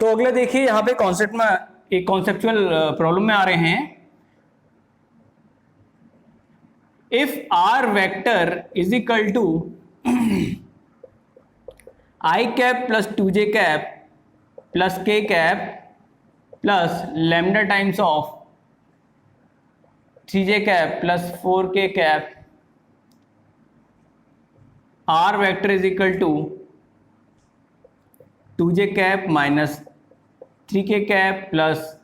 तो अगला देखिए यहाँ पे कॉन्सेप्ट में एक कॉन्सेप्चुअल प्रॉब्लम में आ रहे हैं। If r vector is equal to i cap plus 2j cap plus k cap plus lambda times of 3j cap plus 4k cap, r vector is equal to 2j cap minus 3k cap plus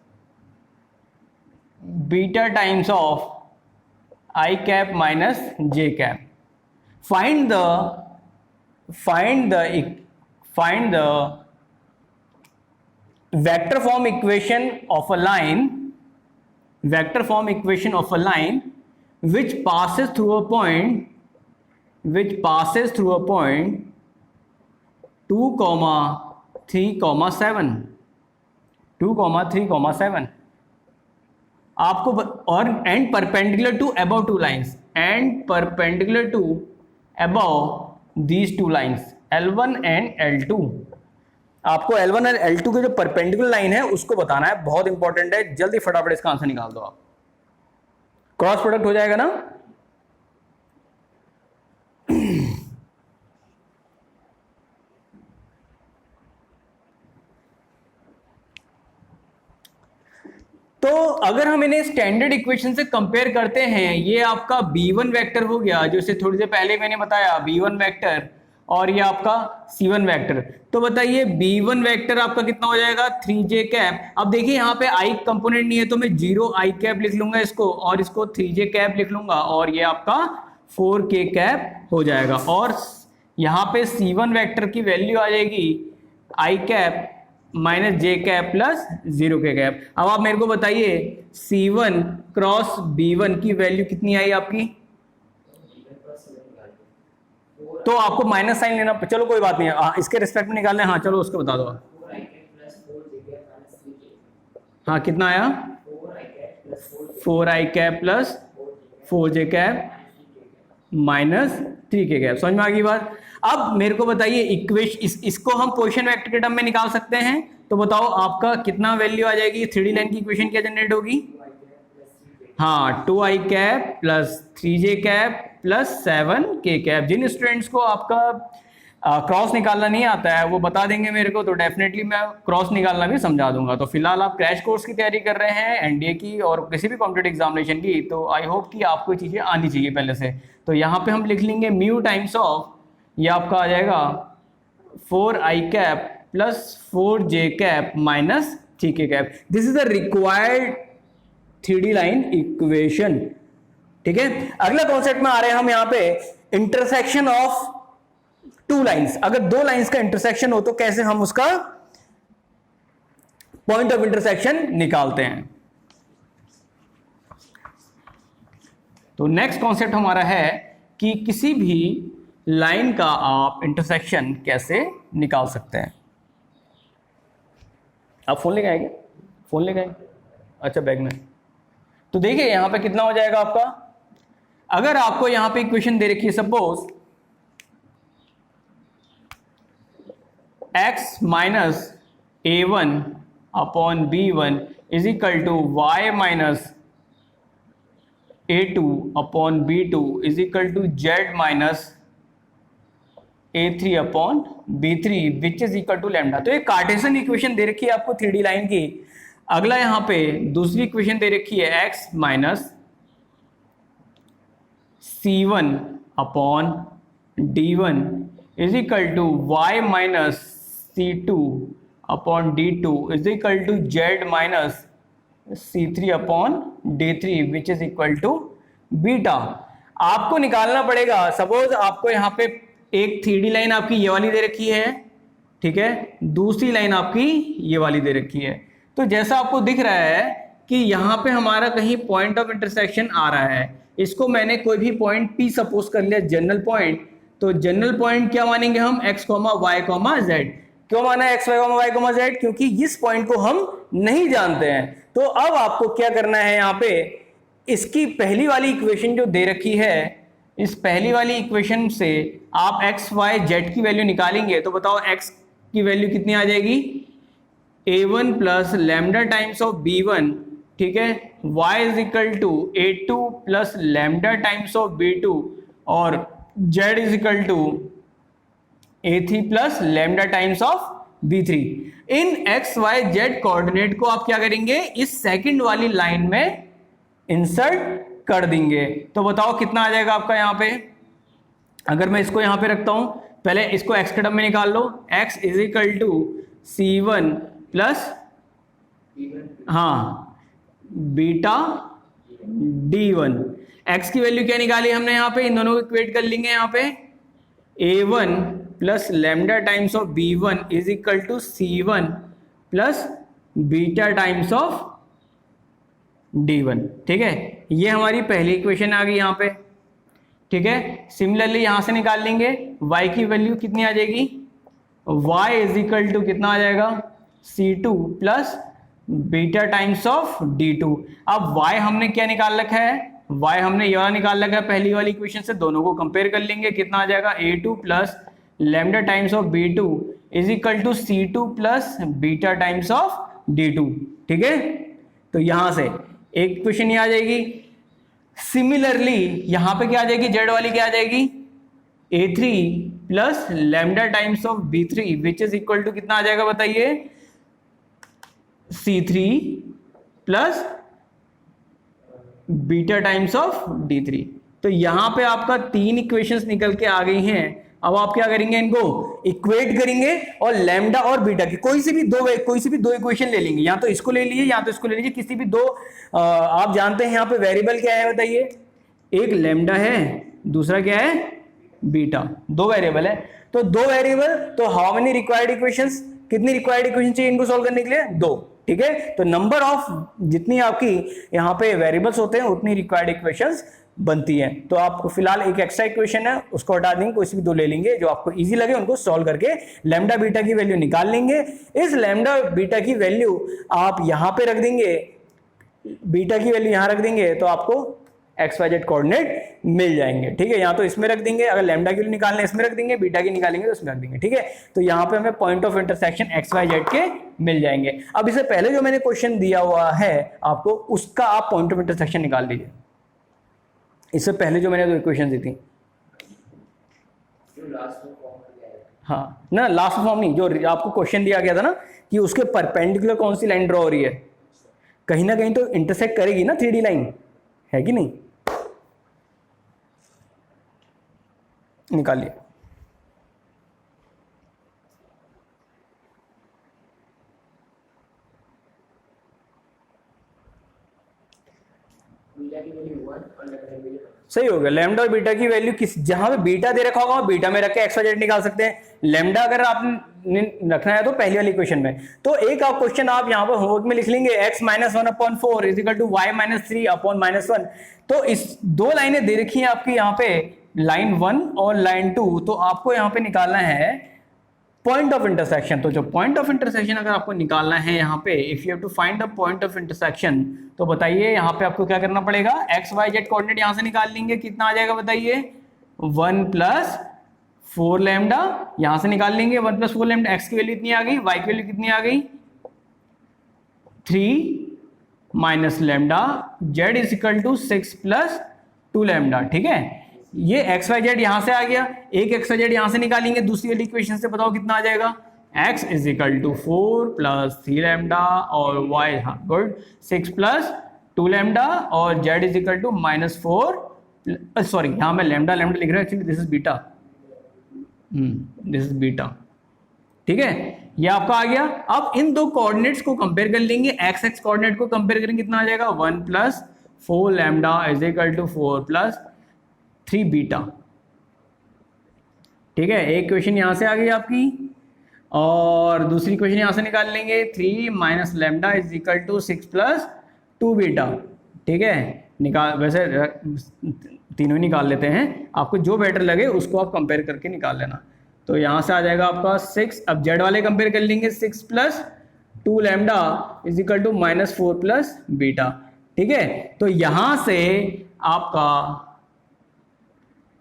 beta times of I cap minus j cap. Find the vector form equation of a line which passes through a point 2,3,7 आपको और and perpendicular to above two lines these two lines L1 and L2। आपको L1 और L2 के जो perpendicular line है उसको बताना है, बहुत इंपॉर्टेंट है। जल्दी फटाफट इसका आंसर निकाल दो आप। क्रॉस प्रोडक्ट हो जाएगा ना। तो अगर हम इन्हें स्टैंडर्ड इक्वेशन से कंपेयर करते हैं, ये आपका B1 वेक्टर हो गया, जो इसे थोड़ी देर पहले मैंने बताया B1 वेक्टर, और ये आपका C1 वेक्टर। तो बताइए B1 वेक्टर आपका कितना हो जाएगा 3j कैप। अब देखिए यहाँ पे I कंपोनेंट नहीं है तो मैं 0 I कैप लिख लूंगा इसको, और इसको 3j कैप लिख लूंगा, और ये आपका 4k कैप हो जाएगा। और यहाँ पे C1 वेक्टर की वैल्यू आ जाएगी I cap minus j cap plus 0k cap. अब आप मेरे को बताइए C1 क्रॉस B1 की वैल्यू कितनी आई आपकी। तो आपको माइनस साइन लेना, चलो कोई बात नहीं है, इसके रिस्पेक्ट में निकालना है। हाँ चलो उसको बता दो। हाँ कितना आया 4i cap plus 4j cap minus 3k cap. समझ में आ गई बात। अब मेरे को बताइए इक्वेशन इसको हम पोजीशन वेक्टर के टर्म में निकाल सकते हैं। तो बताओ आपका कितना वैल्यू आ जाएगी। 3D लाइन की इक्वेशन क्या जनरेट होगी। हाँ 2i cap plus 3j cap plus 7k cap. जिन स्टूडेंट्स को आपका क्रॉस निकालना नहीं आता है वो बता देंगे मेरे को, तो डेफिनेटली मैं क्रॉस निकालना भी समझा दूंगा। तो फिलहाल आप क्रैश कोर्स की तैयारी कर रहे हैं एनडीए की और किसी भी कॉम्पिटिटिव एग्जामिनेशन की, तो आई होप कि आपको चीज़ें आनी चाहिए पहले से। तो यहाँ पे हम लिख लेंगे म्यू टाइम्स ऑफ, ये आपका आ जाएगा 4i cap plus 4j cap minus 3k cap. This is the required 3D line equation. ठीक है, अगला कॉन्सेप्ट में आ रहे हैं हम यहाँ पे इंटरसेक्शन ऑफ टू लाइंस। अगर दो लाइंस का इंटरसेक्शन हो तो कैसे हम उसका पॉइंट ऑफ इंटरसेक्शन निकालते हैं। तो नेक्स्ट कॉन्सेप्ट हमारा है कि किसी भी लाइन का आप इंटरसेक्शन कैसे निकाल सकते हैं। आप फोन लेके आएंगे, फोन लेके आएंगे, अच्छा बैग में। तो देखिए यहां पे कितना हो जाएगा आपका। अगर आपको यहां पे इक्वेशन दे रखी है suppose x minus a1 upon b1 is equal to y minus a2 upon b2 is equal to z minus a3 upon b3 which is equal to lambda. तो ये कार्टेशियन इक्वेशन दे रखी है आपको 3D लाइन की। अगला यहां पे दूसरी इक्वेशन दे रखी है x minus c1 upon d1 is equal to y minus c2 upon d2 is equal to z minus c3 upon d3 which is equal to beta. आपको निकालना पड़ेगा। सपोज आपको यहाँ पे एक 3D लाइन आपकी ये वाली दे रखी है, ठीक है, दूसरी लाइन आपकी ये वाली दे रखी है। तो जैसा आपको दिख रहा है कि यहाँ पे हमारा कहीं पॉइंट ऑफ इंटरसेक्शन आ रहा है, इसको मैंने कोई भी पॉइंट P सपोज कर लिया जनरल पॉइंट। तो जनरल पॉइंट क्या मानेंगे हम x, y, z। क्यों माना है x, y, z? क्योंकि इस पॉइंट को हम नहीं जानते हैं। तो अब आपको क्या करना है, यहाँ पे इसकी पहली वाली इक्वेशन जो दे रखी है, इस पहली वाली इक्वेशन से आप x, y, z की वैल्यू निकालेंगे। तो बताओ x की वैल्यू कितनी आ जाएगी, A1 plus lambda times of B1, ठीक है, y is equal to A2 plus lambda times of B2 और z is equal to A3 plus lambda times of B3। इन x y z कोऑर्डिनेट को आप क्या करेंगे, इस सेकंड वाली लाइन में इंसर्ट कर देंगे। तो बताओ कितना आ जाएगा आपका यहाँ पे। अगर मैं इसको यहाँ पे रखता हूं, पहले इसको x के टर्म में निकाल लो, x is equal to C1 plus हाँ बीटा D1। x की वैल्यू क्या निकाली हमने यहाँ पे, इन दोनों को इक्वेट कर लेंगे। यहाँ पे A1 plus lambda times of B1 is equal to C1 plus beta times of D1, ठीक है। ये हमारी पहली इक्वेशन आ गई यहाँ पे, ठीक है। सिमिलरली यहां से निकाल लेंगे y की वैल्यू कितनी आ जाएगी, y इज इक्वल टू कितना आ जाएगा C2 plus beta times of D2। अब y हमने क्या निकाल रखा है, y हमने ये वाला निकाल रखा है पहली वाली इक्वेशन से, दोनों को कंपेयर कर लेंगे, कितना आ जाएगा A2 plus lambda times of B2 is equal to C2 plus beta times of D2, ठीक है। तो यहां से एक इक्वेशन ये आ जाएगी। सिमिलरली यहां पे क्या आ जाएगी, जेड वाली क्या आ जाएगी, A3 plus lambda times of B3 which is equal to कितना आ जाएगा बताइए, C3 plus beta times of D3। तो यहां पे आपका तीन इक्वेशंस निकल के आ गई हैं। अब आप क्या करेंगे, इनको इक्वेट करेंगे और लैम्डा और बीटा की कोई से भी दो इक्वेशन ले लेंगे, या तो इसको ले लीजिए या तो इसको ले लीजिए, किसी भी दो। आप जानते हैं यहाँ पे वेरिएबल क्या है बताइए, एक लैम्डा है, दूसरा क्या है बीटा, दो वेरिएबल है। तो दो वेरिएबल, तो हाउ मेनी रिक्वायर्ड इक्वेशंस, कितनी रिक्वायर्ड इक्वेशन चाहिए इनको सॉल्व करने के लिए, दो, ठीक है। तो नंबर ऑफ जितनी आपकी यहाँ पे वेरिएबल्स होते हैं उतनी रिक्वायर्ड इक्वेशंस बनती है। तो आपको फिलहाल एक एक्स्ट्रा इक्वेशन है उसको हटा देंगे, कोई सी भी दो ले लेंगे जो आपको इजी लगे, उनको सॉल्व करके लैम्डा बीटा की वैल्यू निकाल लेंगे। इस लैम्डा बीटा की वैल्यू आप यहां पे रख देंगे, बीटा की वैल्यू यहां रख देंगे तो आपको एक्स वाई जेड कोऑर्डिनेट मिल जाएंगे, ठीक है। यहाँ तो इसमें रख देंगे, अगर लैम्डा की वैल्यू निकालने इसमें रख देंगे, बीटा की निकालेंगे तो इसमें रख देंगे, ठीक है। तो यहाँ पे हमें point of intersection x y z के मिल जाएंगे। अब इससे पहले जो मैंने क्वेश्चन दिया हुआ है आपको, उसका आप पॉइंट ऑफ इंटरसेक्शन निकाल दीजिए। इससे पहले जो मैंने दो इक्वेशन दी थी, हाँ ना, लास्ट फॉर्म नहीं, जो आपको क्वेश्चन दिया गया था ना कि उसके परपेंडिकुलर कौन सी लाइन ड्रॉ हो रही है, कहीं ना कहीं तो इंटरसेक्ट करेगी ना 3D लाइन, है कि नहीं। निकालिए। सही हो गया। लैम्डा और बीटा की वैल्यू किस, जहां पे बीटा दे रखा होगा बीटा में रख के एक्स वाई जेड निकाल सकते हैं। लैम्डा अगर आपने रखना है तो पहली वाली इक्वेशन में। तो एक आप क्वेश्चन आप यहां पर होमवर्क में लिख लेंगे, x minus 1/4 is equal to y minus 3/-1। तो इस दो लाइनें दे रखी हैं आपकी यहाँ पे, लाइन 1 और लाइन 2, तो आपको यहाँ पे निकालना है पॉइंट ऑफ इंटरसेक्शन। तो जो पॉइंट ऑफ इंटरसेक्शन अगर आपको निकालना है यहाँ पे, if you have to find the point of intersection, तो बताइए यहाँ पे आपको क्या करना पड़ेगा, एक्स वाई जेड कोऑर्डिनेट यहाँ से निकाल लेंगे, कितना आ जाएगा बताइए, 1 + 4 लैम्डा, यहाँ से निकाल लेंगे 1 + 4 लैम्डा। एक्स की वैल्यू इतनी आ गई, वाई की वैल्यू कितनी आ गई, 3 - lambda, z is equal to 6 + 2 lambda, ठीक है। ये एक्स वाई जेड यहां से आ गया, एक एक्स वाई जेड यहां से निकालेंगे दूसरी वाली इक्वेशन से, बताओ कितना आ जाएगा, x is equal to 4 + 3 lambda और y, हाँ गुड, 6 + 2 लैम्डा और z is equal to -4, sorry यहाँ मैं लैम्डा लिख रहा हूँ, actually this is beta, this is beta, ठीक है। ये आपका आ गया। अब इन दो कोऑर्डिनेट्स को कंपेयर कर लेंगे, एक्स एक्स कोऑर्डिनेट को कंपेयर करेंगे, कितना आ जाएगा, 1 + 4 lambda is equal to 4 + 3 beta, ठीक है। एक क्वेश्चन यहां से आ गई आपकी और दूसरी क्वेश्चन यहां से निकाल लेंगे, 3 - lambda is equal to 6 + 2 beta, ठीक है। निकाल, वैसे तीनों निकाल लेते हैं, आपको जो बेटर लगे उसको आप कंपेयर करके निकाल लेना। तो यहां से आ जाएगा आपका 6, अब जेड वाले कंपेयर कर लेंगे, 6 + 2 lambda is equal to -4 + beta, ठीक है। तो यहां से आपका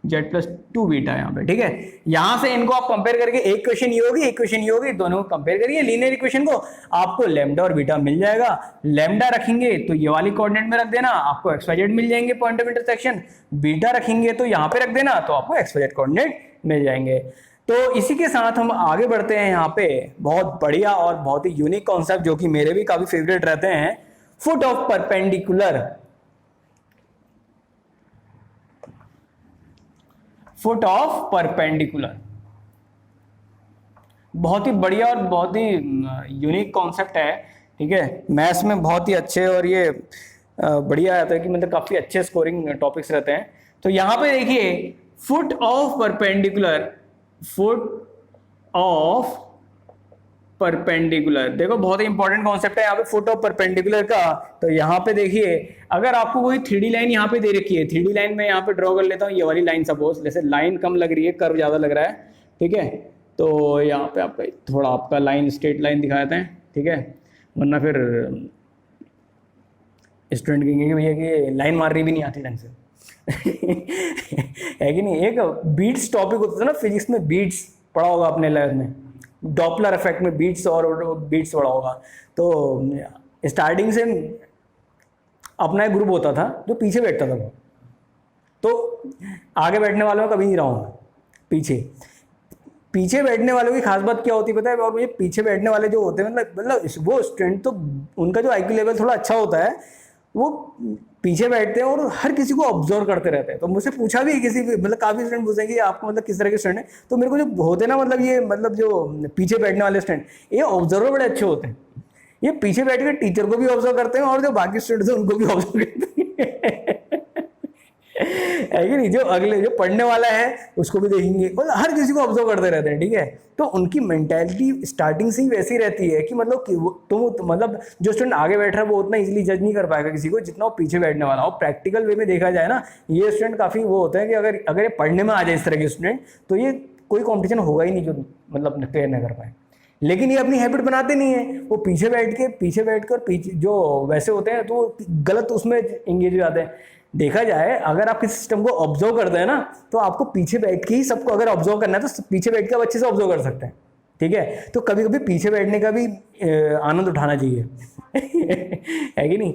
जेड प्लस 2 बीटा यहाँ पे, ठीक है। यहां से इनको आप कंपेयर करके एक इक्वेशन ये होगी, एक इक्वेशन ये होगी, दोनों को कंपेयर करिए लीनियर इक्वेशन को, आपको लैम्डा और बीटा मिल जाएगा। लैम्डा रखेंगे तो ये वाली कोऑर्डिनेट में रख देना, आपको एक्स वाई जेड मिल जाएंगे पॉइंट ऑफ इंटरसेक्शन। बीटा रखेंगे तो यहाँ पे रख देना, तो आपको एक्स वाई जेड कोऑर्डिनेट मिल जाएंगे। तो इसी के साथ हम आगे बढ़ते हैं यहाँ पे, बहुत बढ़िया और बहुत ही यूनिक कॉन्सेप्ट जो कि मेरे भी काफी फेवरेट रहते हैं, foot of perpendicular. Foot of perpendicular बहुत ही बढ़िया और बहुत ही यूनिक कॉन्सेप्ट है, ठीक है। मैथ्स में बहुत ही अच्छे और ये बढ़िया आता है कि मतलब काफी अच्छे स्कोरिंग टॉपिक्स रहते हैं। तो यहाँ पे देखिए foot of perpendicular, foot of perpendicular, देखो बहुत ही इंपॉर्टेंट कॉन्सेप्ट है यहाँ पे फुट ऑफ परपेंडिकुलर का। तो यहाँ पे देखिए अगर आपको कोई 3D लाइन यहाँ पे दे रखी है, 3D लाइन में यहाँ पे ड्रॉ कर लेता हूँ, ये वाली लाइन सपोज, जैसे लाइन कम लग रही है, कर्व ज्यादा लग रहा है, ठीक है। तो यहाँ पे आपका थोड़ा आपका लाइन स्ट्रेट लाइन दिखा देते हैं, ठीक है, वरना फिर स्टूडेंट कहेंगे कि भैया कि लाइन मारनी भी नहीं आती ढंग से है कि नहीं। एक बीट्स टॉपिक होता था ना फिजिक्स में, बीट्स पढ़ा होगा अपने लेवल में, डॉपलर इफेक्ट में बीट्स और बीट्स पढ़ा होगा। तो स्टार्टिंग से अपना एक ग्रुप होता था जो पीछे बैठता था वो, तो आगे बैठने वालों में कभी नहीं रहा हूँ, पीछे बैठने वालों की खास बात क्या होती है पता है। और मुझे पीछे बैठने वाले जो होते हैं मतलब वो स्टूडेंट तो उनका जो आईक्यू लेवल थोड़ा अच्छा होता है, वो पीछे बैठते हैं और हर किसी को ऑब्जर्व करते रहते हैं। तो मुझसे पूछा भी किसी भी मतलब काफी स्टूडेंट पूछेंगे कि आपको मतलब किस तरह के स्टूडेंट है, तो मेरे को जो होते ना मतलब ये मतलब जो पीछे बैठने वाले स्टूडेंट, ये ऑब्जर्वर बड़े अच्छे होते हैं। ये पीछे बैठ कर टीचर को भी ऑब्जर्व करते हैं और जो बाकी स्टूडेंट्स हैं उनको भी ऑब्जर्व करते हैं है कि नहीं। जो अगले जो पढ़ने वाला है उसको भी देखेंगे, मतलब हर किसी को ऑब्जर्व करते रहते हैं, ठीक है। तो उनकी मेंटालिटी स्टार्टिंग से ही वैसी रहती है कि मतलब कि मतलब जो स्टूडेंट आगे बैठ रहा है वो उतना इजीली जज नहीं कर पाएगा किसी को जितना वो पीछे बैठने वाला हो। प्रैक्टिकल वे में देखा जाए ना, ये स्टूडेंट काफी वो होता है कि अगर ये पढ़ने में आ जाए इस तरह के स्टूडेंट, तो ये कोई कॉम्पिटिशन होगा ही नहीं जो मतलब क्लियर न कर पाए। लेकिन ये अपनी हैबिट बनाते नहीं है, वो पीछे बैठकर पीछे जो वैसे होते हैं तो गलत उसमें इंगेज हो जाते हैं। देखा जाए अगर आप किसी सिस्टम को ऑब्जर्व करते हैं ना, तो आपको पीछे बैठ के ही सबको अगर ऑब्जर्व करना है तो पीछे बैठ के आप अच्छे से ऑब्जर्व कर सकते हैं, ठीक है। तो कभी कभी पीछे बैठने का भी आनंद उठाना चाहिए है कि नहीं।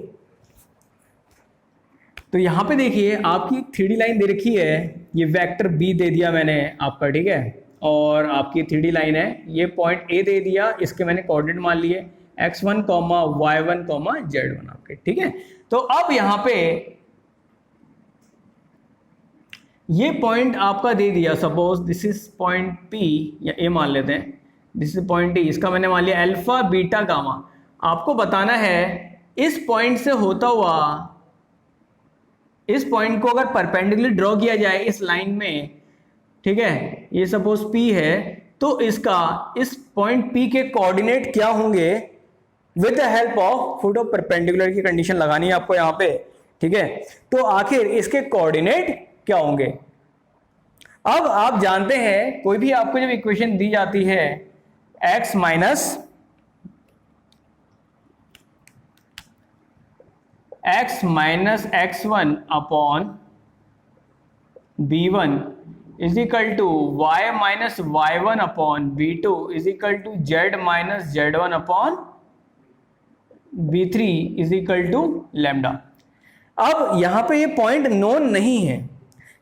तो यहाँ पे देखिए आपकी 3D लाइन दे रखी है, ये वेक्टर बी दे दिया मैंने आपका, ठीक है, और आपकी 3D लाइन है, ये पॉइंट ए दे दिया, इसके मैंने कोऑर्डिनेट मान लिए x1, y1, z1 आपके, ठीक है। तो अब यहाँ पे ये पॉइंट आपका दे दिया, suppose this is point P या A मान लेते हैं, दिस इज पॉइंट D, इसका मैंने मान लिया अल्फा बीटा गामा। आपको बताना है इस पॉइंट से होता हुआ, इस पॉइंट को अगर परपेंडिकुलर ड्रॉ किया जाए इस लाइन में, ठीक है, ये सपोज P है, तो इसका इस पॉइंट P के कोऑर्डिनेट क्या होंगे with the help of foot of perpendicular की कंडीशन लगानी है आपको यहाँ पे, ठीक है। तो आखिर इसके कोऑर्डिनेट क्या होंगे। अब आप जानते हैं कोई भी आपको जब इक्वेशन दी जाती है x minus x1 upon b1 is equal to y minus y1 upon b2 is equal to z minus z1 upon b3 is equal to lambda. अब यहां पे ये पॉइंट नोन नहीं है,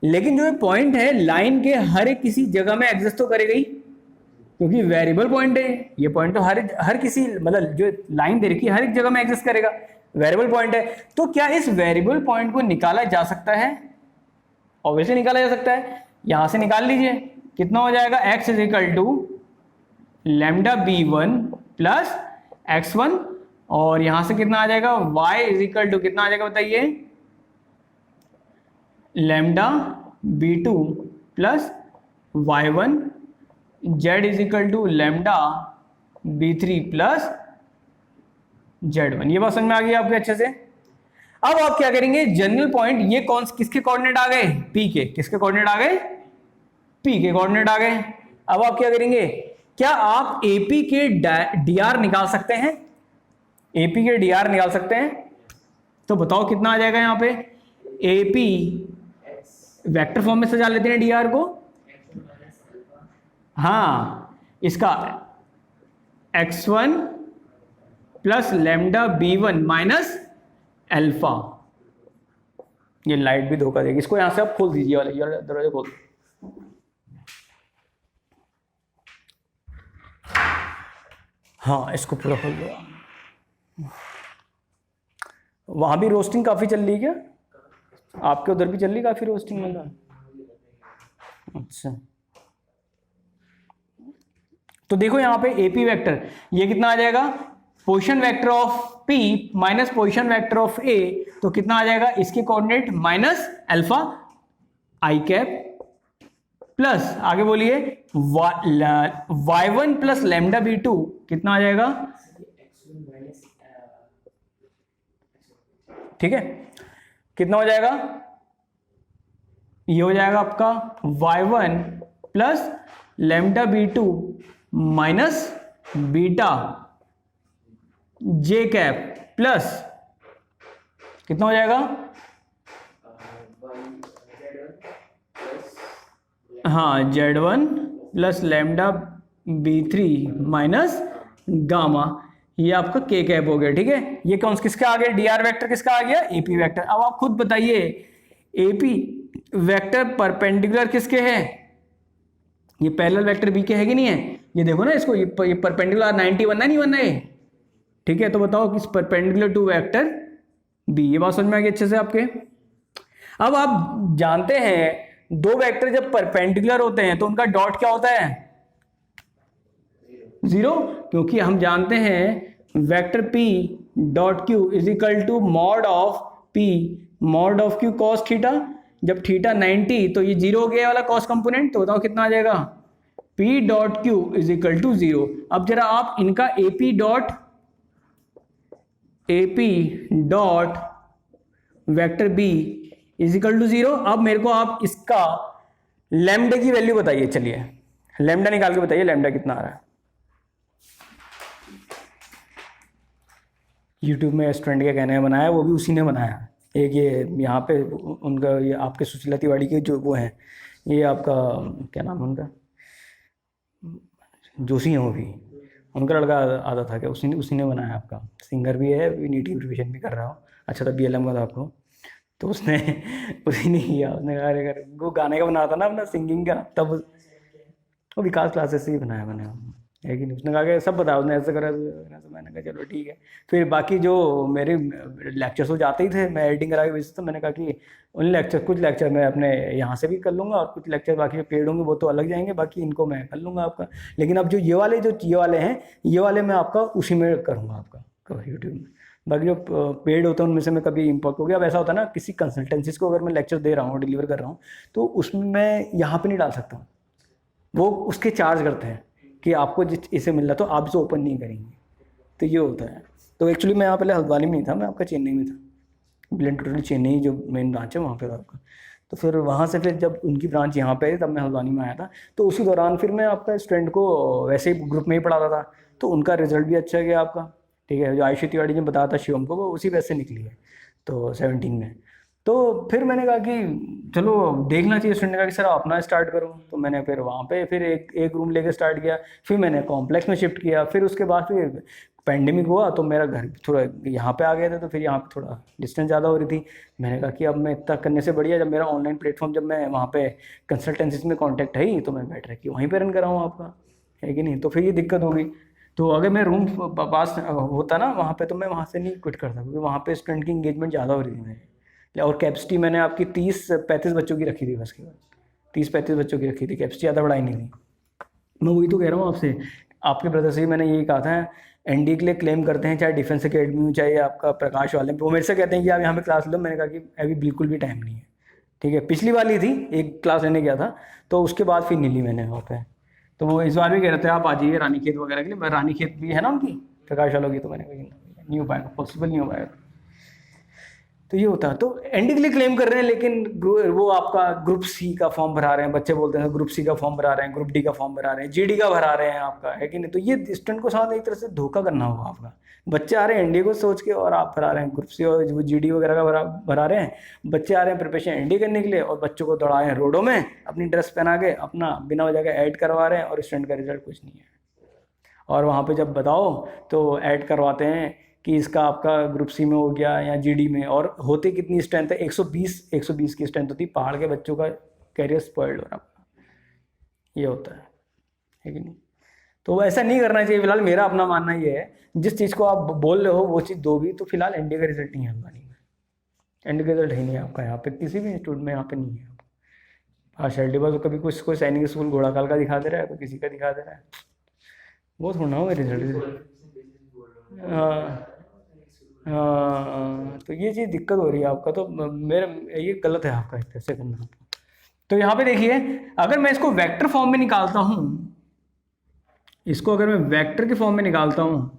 लेकिन जो ये पॉइंट है लाइन के हर एक किसी जगह में एग्जिस्ट तो करेगा ही, क्योंकि वेरिएबल पॉइंट है ये पॉइंट, तो हर किसी मतलब जो लाइन दे रखी है हर एक जगह में एग्जिस्ट करेगा, वेरिएबल पॉइंट है। तो क्या इस वेरिएबल पॉइंट को निकाला जा सकता है? ऑब्वियसली निकाला जा सकता है। यहां से निकाल लीजिए, कितना हो जाएगा, x is equal to lambda b1 plus x1, और यहां से कितना आ जाएगा, y इज इक्वल टू कितना आ जाएगा बताइए, lambda b2 plus y1, z is equal to lambda b3 plus z1। ये बात समझ में आ गई आपके अच्छे से। अब आप क्या करेंगे, जनरल पॉइंट ये कौन किसके कोऑर्डिनेट आ गए, p के, किसके कोऑर्डिनेट आ गए, p के कोऑर्डिनेट आ गए। अब आप क्या करेंगे, क्या आप AP के dr निकाल सकते हैं, AP के dr निकाल सकते हैं? तो बताओ कितना आ जाएगा यहाँ पे, AP वेक्टर फॉर्म में सजा लेते हैं dr को। हाँ, इसका x1 plus lambda b1 minus alpha. ये लाइट भी धोखा देगी, इसको यहां से आप खोल दीजिए, वाले ये दरवाजा खोल। हाँ, इसको पूरा खोल दो। वहां भी रोस्टिंग काफी चल रही है क्या? आपके उधर भी चल रही काफी रोस्टिंग में? अच्छा, तो देखो यहाँ पे एपी वेक्टर ये कितना आ जाएगा, position vector of P minus position vector of A, तो कितना आ जाएगा, इसके coordinate minus alpha i cap plus आगे बोलिए y1 प्लस लैम्डा b2 कितना आ जाएगा, ठीक है, कितना हो जाएगा, ये हो जाएगा आपका y1 plus lambda b2 minus beta j cap plus कितना हो जाएगा, हाँ z1 plus lambda b3 minus gamma, ये आपका के कैप हो गया, ठीक है। ये कौन किसका आ गया, dr वेक्टर किसका आ गया, एपी वेक्टर। अब आप खुद बताइए एपी वेक्टर परपेंडिकुलर किसके है, ये पैरेलल वेक्टर बी के है कि नहीं है, ये देखो ना इसको, ये परपेंडिकुलर 90 बनना नहीं बनना है, ठीक है। तो बताओ किस परपेंडिकुलर टू वेक्टर बी, ये बात समझ में आ गई अच्छे से आपके। अब आप जानते हैं दो वेक्टर जब परपेंडिकुलर होते हैं तो उनका डॉट क्या होता है, जीरो, क्योंकि हम जानते हैं vector p dot q is equal to mod of p mod of q cos theta. जब थीटा 90 तो ये जीरो हो गया वाला cos कंपोनेंट, तो बताओ कितना आ जाएगा, p dot q is equal to zero. अब जरा आप इनका ap dot vector b is equal to zero. अब मेरे को आप इसका लैम्डा की वैल्यू बताइए, चलिए लैम्डा निकाल के बताइए, लैम्डा कितना आ रहा है। यूट्यूब में स्टूडेंट के कहने में बनाया, वो भी उसी ने बनाया। एक ये यहाँ पे उनका, ये आपके सुशीला तिवारी के जो वो हैं, ये आपका क्या नाम है उनका, जोशी है वो भी, उनका लड़का आता था क्या, उसी ने बनाया। आपका सिंगर भी है, नीट रिविजन भी कर रहा हो, अच्छा था BLM का था आपको, तो उसने उसी ने किया, उसने कहा अगर वो गाने का बना था ना अपना सिंगिंग का, तब वो विकास क्लासेस से ही बनाया मैंने, है कि नहीं। उसने कहा कि सब बताया, उसने ऐसे करा, तो मैंने कहा चलो ठीक है। फिर बाकी जो मेरे लेक्चर्स हो जाते ही थे, मैं एडिटिंग करा के भेजता, तो मैंने कहा कि उन लेक्चर, कुछ लेक्चर मैं अपने यहाँ से भी कर लूँगा और कुछ लेक्चर बाकी जो पेड होंगे वो तो अलग जाएंगे, बाकी इनको मैं कर लूँगा आपका। लेकिन अब जो ये वाले हैं, ये वाले मैं आपका उसी में करूँगा आपका यूट्यूब में। बाकी जो पेड होता है उनमें से मैं कभी इम्पोर्ट हो गया। अब ऐसा होता है ना, किसी कंसल्टेंसीज को अगर मैं लेक्चर दे रहा हूँ, डिलीवर कर रहा हूँ, तो उसमें मैं यहाँ पे नहीं डाल सकता हूँ, वो उसके चार्ज करते हैं कि आपको इसे मिल रहा तो आप इसे ओपन नहीं करेंगे, तो ये होता है। तो एक्चुअली मैं यहाँ पहले हल्द्वानी में नहीं था, मैं आपका चेन्नई में था, ब्लेंड टोटली चेन्नई जो मेन ब्रांच है वहाँ पे था आपका। तो फिर वहाँ से फिर जब उनकी ब्रांच यहाँ पे तब मैं हल्द्वानी में आया था, तो उसी दौरान फिर मैं आपका स्टूडेंट को वैसे ही ग्रुप में ही पढ़ाता था, तो उनका रिजल्ट भी अच्छा गया आपका, ठीक है। जो आयुषी तिवारी ने बताया था शिवम को, वो उसी वैसे निकली है, तो 17 में। तो फिर मैंने कहा कि चलो देखना चाहिए, स्टूडेंट ने कहा कि सर अपना स्टार्ट करो, तो मैंने फिर वहाँ पे फिर एक रूम लेके स्टार्ट किया, फिर मैंने कॉम्प्लेक्स में शिफ्ट किया, फिर उसके बाद फिर पैंडेमिक हुआ तो मेरा घर थोड़ा यहाँ पे आ गया था, तो फिर यहाँ पे थोड़ा डिस्टेंस ज़्यादा हो रही थी। मैंने कहा कि अब मैं इतना करने से बढ़िया जब मेरा ऑनलाइन प्लेटफॉर्म, जब मैं वहाँ पे कंसल्टेंसीज में कॉन्टैक्ट है ही, तो मैं बेटर है कि वहीं पर रन कराऊँ आपका, है कि नहीं। तो फिर ये दिक्कत हो गई, तो अगर मैं रूम पास होता ना वहाँ पे, तो मैं वहाँ से नहीं क्विट करता, क्योंकि वहाँ पे स्टूडेंट की इंगेजमेंट ज़्यादा हो रही थी मेरी, और कैपेसिटी मैंने आपकी 30-35 बच्चों की रखी थी, बस के बाद 30-35 बच्चों की रखी थी, कैपेसिटी ज़्यादा बढ़ाई नहीं थी। मैं वही तो कह रहा हूँ आपसे, आपके ब्रदर से भी मैंने यही कहा था, ND के लिए क्लेम करते हैं, चाहे डिफेंस अकेडमी हो, चाहे आपका प्रकाश वाले, वो मेरे से कहते हैं कि आप यहाँ पे क्लास लो। मैंने कहा कि अभी बिल्कुल भी टाइम नहीं है, ठीक है। पिछली वाली थी, एक क्लास लेने गया था, तो उसके बाद फिर नहीं ली मैंने वहाँ पे। तो वो इस बार भी कह रहे थे आप आ जाइए रानीखेत वगैरह के लिए, रानीखेत भी है ना उनकी प्रकाश वालों की, तो मैंने कहा नहीं हो पाएगा, पॉसिबल नहीं हो पाएगा। तो ये होता है। तो एनडी के लिए क्लेम कर रहे हैं, लेकिन वो आपका ग्रुप सी का फॉर्म भरा रहे हैं, बच्चे बोलते हैं ग्रुप सी का फॉर्म भरा रहे हैं, ग्रुप डी का फॉर्म भरा रहे हैं, जीडी का भरा रहे हैं आपका, है कि नहीं। तो ये स्टूडेंट को साथ एक तरह से धोखा करना होगा आपका। बच्चे आ रहे हैं एनडी को सोच के और आप भरा रहे हैं ग्रुप सी और वो जीडी वगैरह का भरा रहे हैं। बच्चे आ रहे हैं प्रिपरेशन एनडी करने के लिए और बच्चों को दौड़ाए हैं रोडों में अपनी ड्रेस पहना के, अपना बिना वजह के ऐड करवा रहे हैं और स्टूडेंट का रिजल्ट कुछ नहीं है। और वहाँ पे जब बताओ तो ऐड करवाते हैं कि इसका आपका ग्रुप सी में हो गया या जीडी में, और होते कितनी स्ट्रेंथ है, 120 की स्ट्रेंथ होती है। पहाड़ के बच्चों का कैरियर स्पॉइल्ड हो रहा है, ये होता है कि नहीं। तो ऐसा नहीं करना चाहिए। फिलहाल मेरा अपना मानना ये है, जिस चीज़ को आप बोल रहे हो वो चीज़ दो भी। तो फिलहाल एनडीए का रिजल्ट नहीं है आपका, नहीं है एनडीए का रिजल्ट ही नहीं है आपका यहाँ पे, किसी भी इंस्टीट्यूट में यहाँ पे नहीं है। पार्शियलिटी बस कभी कुछ कोई सैनिक स्कूल घोड़ाकाल का दिखा दे रहा है, कोई किसी का दिखा दे रहा है, वो थोड़ा हो रिजल्ट। हाँ, तो ये चीज़ दिक्कत हो रही है आपका। तो मेरा ये गलत है आपका एक तरह से करना। तो यहाँ पे देखिए, अगर मैं इसको वेक्टर फॉर्म में निकालता हूँ, इसको अगर मैं वेक्टर के फॉर्म में निकालता हूँ,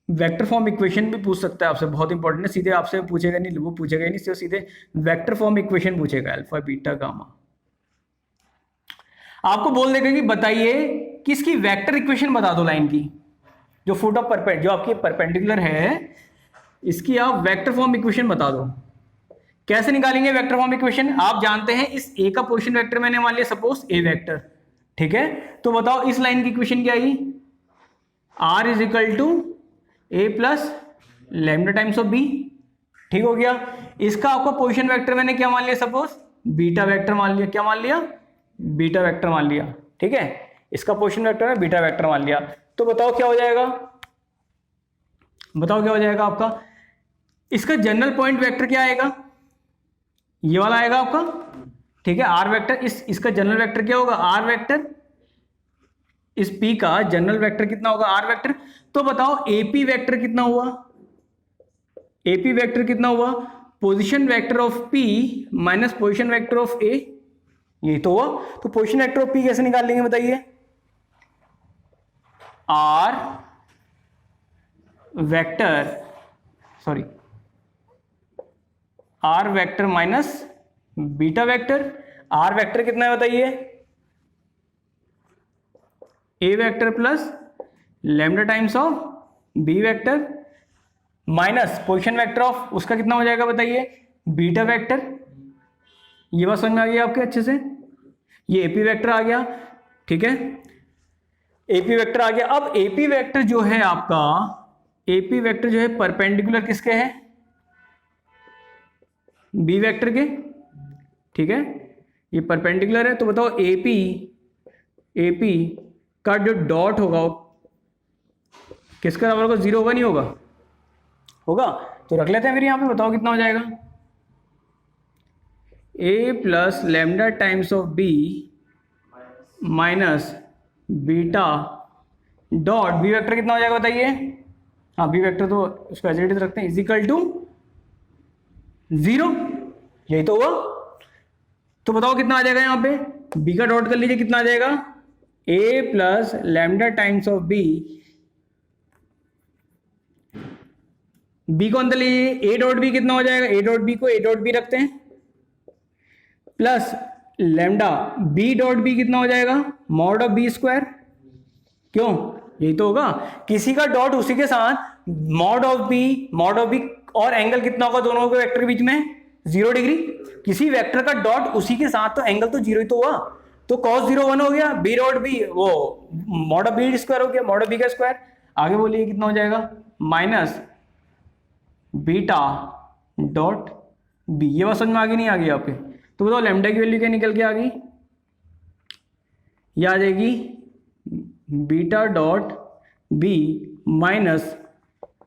वेक्टर फॉर्म इक्वेशन भी पूछ सकता है आपसे, बहुत इंपॉर्टेंट है। सीधे आपसे पूछेगा नहीं, वो पूछेगा ही नहीं, सीधे वेक्टर फॉर्म इक्वेशन पूछेगा, अल्फा बीटा गामा। आपको बोल देगा कि बताइए कि इसकी वेक्टर इक्वेशन बता दो लाइन की, जो फुट ऑफ परपेंड जो आपकी परपेंडिकुलर है, इसकी आप वेक्टर फॉर्म इक्वेशन बता दो। कैसे निकालेंगे वेक्टर फॉर्म इक्वेशन? आप जानते हैं इस ए का पोजीशन वेक्टर मैंने मान लिया सपोज ए वेक्टर, ठीक है। तो बताओ इस लाइन की इक्वेशन क्या आई, r is equal to a plus lambda times of b, ठीक हो गया। इसका आपका पोजीशन वेक्टर मैंने क्या मान लिया सपोज, बीटा वेक्टर मान लिया। क्या मान लिया? बीटा वेक्टर मान लिया, ठीक है। इसका पोजीशन वेक्टर है, बीटा वेक्टर मान लिया। तो बताओ क्या हो जाएगा, बताओ क्या हो जाएगा आपका। इसका जनरल पॉइंट वेक्टर क्या आएगा, ये वाला आएगा आपका, ठीक है। आर वेक्टर, इसका जनरल वेक्टर क्या होगा, आर वेक्टर। इस पी का जनरल वेक्टर कितना होगा, आर वेक्टर। तो बताओ एपी वेक्टर कितना हुआ, एपी वेक्टर कितना हुआ, position vector of P minus position vector of A, यही तो हुआ। तो पोजीशन वेक्टर ऑफ पी कैसे निकाल लेंगे बताइए, r vector, sorry r vector minus beta vector. R vector कितना है बताइए, a vector plus lambda times of b vector minus position vector of उसका कितना हो जाएगा बताइए, बीटा वेक्टर। ये बात समझ में आ गई आपके अच्छे से, ये एपी वेक्टर आ गया, ठीक है। एपी वेक्टर आ गया। अब एपी वेक्टर जो है आपका, एपी वेक्टर जो है परपेंडिकुलर किसके है, बी वेक्टर के, ठीक है। ये परपेंडिकुलर है। तो बताओ एपी, एपी का जो डॉट होगा वो किसका बराबर होगा, जीरो होगा नहीं होगा, होगा। तो रख लेते हैं फिर यहाँ पे, बताओ कितना हो जाएगा, a plus lambda times of b minus beta dot b vector कितना हो जाएगा बताइए। हाँ बी वेक्टर तो उसको एज इट इज रखते हैं, इज इक्वल टू जीरो, यही तो हुआ। तो बताओ कितना आ जाएगा यहाँ पे, बी का डॉट कर लीजिए, कितना आ जाएगा, a plus lambda times of b, b को अंदर लीजिए, ए डॉट बी कितना हो जाएगा, ए डॉट बी को ए डॉट बी रखते हैं, plus lambda b dot b कितना हो जाएगा, मॉड ऑफ बी स्क्वायर। क्यों, यही तो होगा, किसी का डॉट उसी के साथ मॉड ऑफ बी और एंगल कितना होगा दोनों के वेक्टर के बीच में, 0 डिग्री। किसी वेक्टर का डॉट उसी के साथ तो एंगल तो 0 ही तो हुआ, तो cos 0 1 हो गया, बी डॉट बी वो मॉड ऑफ बी स्क्वायर हो गया, मॉड ऑफ बी का स्क्वायर। आगे बोलिए कितना हो जाएगा, माइनस बीटा डॉट बी। ये बात समझ में आ गई नहीं आ गई आपके? तो बताओ लैम्डा की वैल्यू क्या निकल के आ गई, ये आ जाएगी beta dot b minus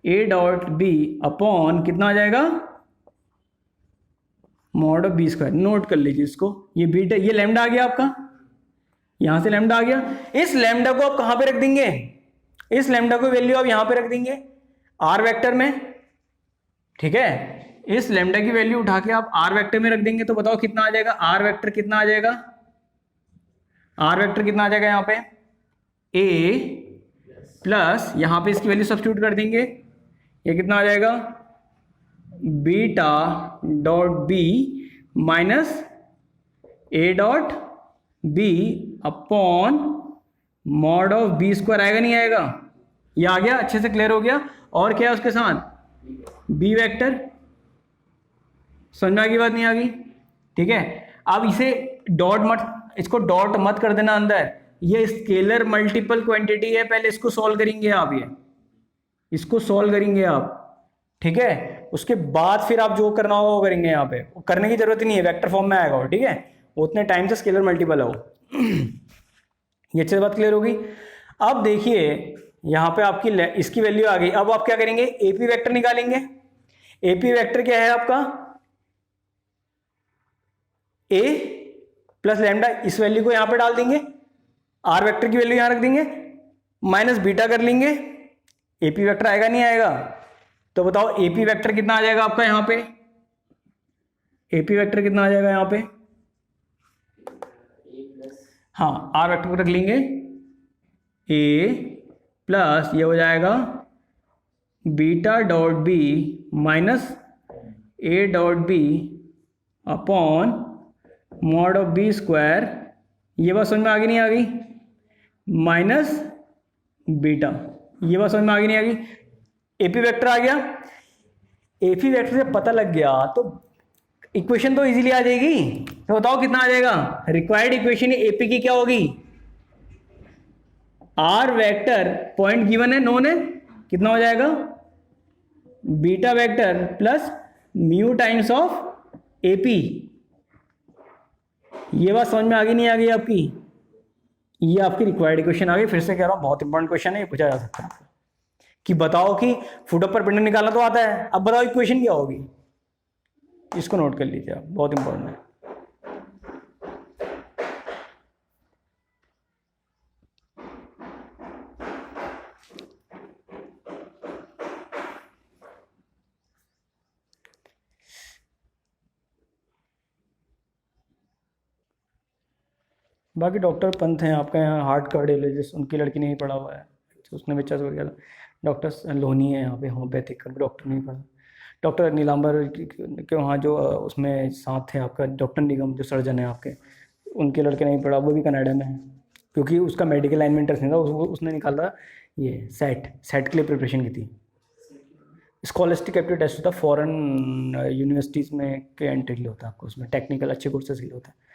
a dot b upon कितना आ जाएगा, mod of b square. Note कर लीजिए इसको, ये बीटा, ये लैम्डा आ गया आपका, यहां से लैम्डा आ गया। इस लैम्डा को आप कहां पे रख देंगे, इस लैम्डा को वैल्यू आप यहां पे रख देंगे आर वेक्टर में, ठीक है। इस लैम्डा की वैल्यू उठा के आप आर वेक्टर में रख देंगे। तो बताओ कितना आ जाएगा, आर वेक्टर कितना आ जाएगा, आर वेक्टर कितना आ जाएगा यहाँ पे, ए प्लस यहाँ पे इसकी वैल्यू सब्स्टिट्यूट कर देंगे, ये कितना आ जाएगा, beta dot b minus a dot b upon mod of b square, आएगा नहीं आएगा, ये आ गया, अच्छे से क्लियर हो गया। और क्या है उसके साथ, बी वेक्टर, समझ में आ गई बात, नहीं आ गई, ठीक है। अब इसे डॉट मत, इसको डॉट मत कर देना अंदर, ये स्केलर मल्टीपल क्वांटिटी है, पहले इसको सॉल्व करेंगे आप, ये इसको सॉल्व करेंगे आप, ठीक है। उसके बाद फिर आप जो करना होगा वो करेंगे, यहाँ पे करने की जरूरत ही नहीं है, वेक्टर फॉर्म में आएगा, ठीक है, उतने टाइम से स्केलर मल्टीपल हो। ये अच्छे से बात क्लियर होगी। अब देखिए यहाँ पे आपकी इसकी वैल्यू आ गई, अब आप क्या करेंगे, एपी वेक्टर निकालेंगे। एपी वेक्टर क्या है आपका, ए प्लस लैम्डा, इस वैल्यू को यहां पे डाल देंगे, आर वेक्टर की वैल्यू यहां रख देंगे, माइनस बीटा कर लेंगे, एपी वेक्टर आएगा नहीं आएगा, तो बताओ एपी वेक्टर कितना आ जाएगा आपका यहाँ पे, एपी वेक्टर कितना आ जाएगा यहाँ पे, हाँ आर वेक्टर को रख लेंगे, ए प्लस ये हो जाएगा beta dot b minus a dot b upon mod of b square, ये बात समझ में आ गई नहीं आ गई, माइनस बीटा, ये बात समझ में आ गई नहीं आ गई। एपी वेक्टर आ गया, एपी वेक्टर से पता लग गया तो इक्वेशन तो इजीली आ जाएगी। तो बताओ कितना आ जाएगा, रिक्वायर्ड इक्वेशन एपी की क्या होगी, आर वेक्टर पॉइंट गिवन है, नोन है, कितना हो जाएगा, beta vector plus mu times of AP. ये बात समझ में आ गई नहीं आ गई आपकी, ये आपकी रिक्वायर्ड इक्वेशन आ गई। फिर से कह रहा हूं बहुत इंपॉर्टेंट क्वेश्चन है, ये पूछा जा सकता है कि बताओ कि फुट अपर पिंड निकालना तो आता है, अब बताओ इक्वेशन क्या होगी, इसको नोट कर लीजिए आप, बहुत इंपॉर्टेंट है। बाकी डॉक्टर पंथ हैं आपका यहाँ, हार्ट कार्डियोलॉजिस्ट, उनकी लड़की नहीं पढ़ा हुआ है, तो उसने बच्चा हो गया। डॉक्टर लोनी है यहाँ पे, होम्योपैथिक का डॉक्टर नहीं पढ़ा। डॉक्टर नीलांबर के वहाँ जो उसमें साथ थे आपका डॉक्टर निगम, जो सर्जन है आपके, उनके लड़के नहीं पढ़ा, वो भी कनाडा में है, क्योंकि उसका मेडिकल लाइन में इंटरेस्ट नहीं था, उसने निकाला ये सेट के लिए प्रिपरेशन की थी। स्कॉलस्टिक एप्टीट्यूड टेस्ट होता है, फॉरेन यूनिवर्सिटीज़ में के एंट्री के लिए होता है आपको, उसमें टेक्निकल अच्छे कोर्सेज के लिए होता है।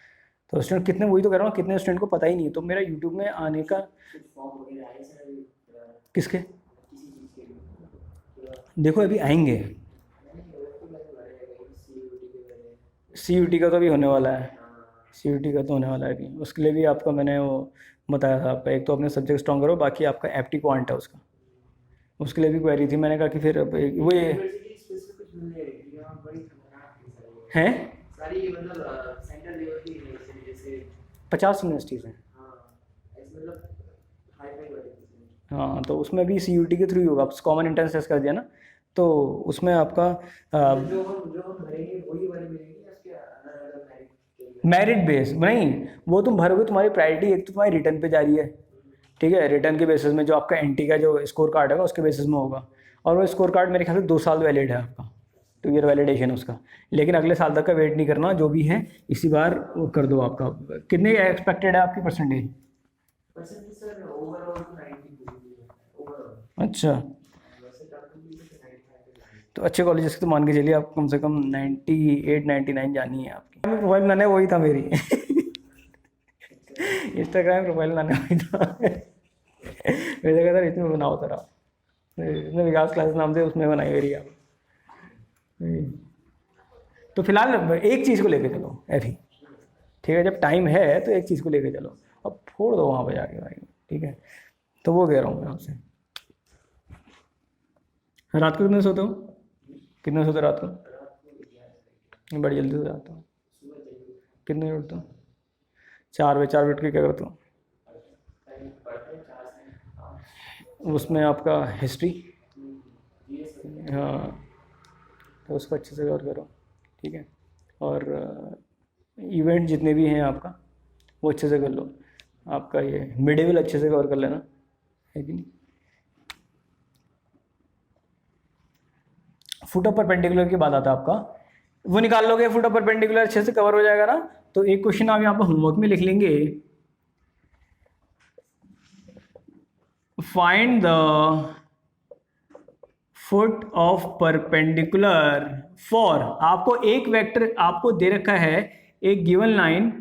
तो स्टूडेंट कितने, वही तो कह रहा हूँ, कितने स्टूडेंट को पता ही नहीं है। तो मेरा यूट्यूब में आने का, किसके, देखो अभी आएंगे, CUT का तो अभी होने वाला है, CUT का तो होने वाला है अभी, उसके लिए भी आपका मैंने वो बताया था आपका, एक तो अपने सब्जेक्ट स्ट्रॉन्ग करो, बाकी आपका एप्टी क्वांट है उसका, उसके लिए भी क्वेरी थी। मैंने कहा कि फिर वो ये हैं 50 यूनिवर्सिटीज़ हैं, हाँ, तो उसमें भी CUT के थ्रू ही होगा, कॉमन एंट्रेंस टेस्ट कर दिया ना, तो उसमें आपका मेरिट बेस नहीं, वो तुम भरोगे, तुम्हारी प्रायोरिटी एक तो तुम्हारी रिटर्न पे जा रही है, ठीक है, रिटर्न के बेसिस में जो आपका NT का जो स्कोर कार्ड है उसके बेसिस में होगा, और वो स्कोर कार्ड मेरे ख्याल से 2 साल वैलिड है आपका, 2 ईयर वैलिडेशन उसका, लेकिन अगले साल तक का वेट नहीं करना, जो भी है इसी बार वो कर दो। आपका कितने एक्सपेक्टेड है आपकी परसेंटेज? अच्छा, तो अच्छे कॉलेजेस तो मान के चलिए आप कम से कम 98-99 जानी है आपकी। प्रोफाइल बनाने वही था मेरी इंस्टाग्राम प्रोफाइल बनाने वही था मेरे जगह सर इसमें बनाओ सर आप, इसमें विकास क्लास नाम से उसमें बनाई मेरी आप। तो फिलहाल एक चीज़ को लेके चलो ऐसी, ठीक है, जब टाइम है तो एक चीज़ को लेके चलो, अब छोड़ दो वहाँ पे जाके भाई, ठीक है। तो वो कह रहा हूँ मैं आपसे, रात को कितने सोते हो, कितने सोते रात को? बड़ी जल्दी सो जाता हूँ। कितने बजे उठता हूँ? 4 बजे। 4 बजे उठ के क्या करता हूँ? उसमें आपका हिस्ट्री, हाँ, तो उसको अच्छे से कवर करो, ठीक है, और इवेंट जितने भी हैं आपका वो अच्छे से कर लो। आपका ये मिडेवल अच्छे से कवर कर लेना, है कि नहीं। फुट ऑफ परपेंडिकुलर की बात आता है आपका, वो निकाल लोगे, फुट ऑफ परपेंडिकुलर अच्छे से कवर हो जाएगा ना। तो एक क्वेश्चन आप यहाँ पर होमवर्क में लिख लेंगे, find the foot of perpendicular for, आपको एक वेक्टर आपको दे रखा है, एक गिवन लाइन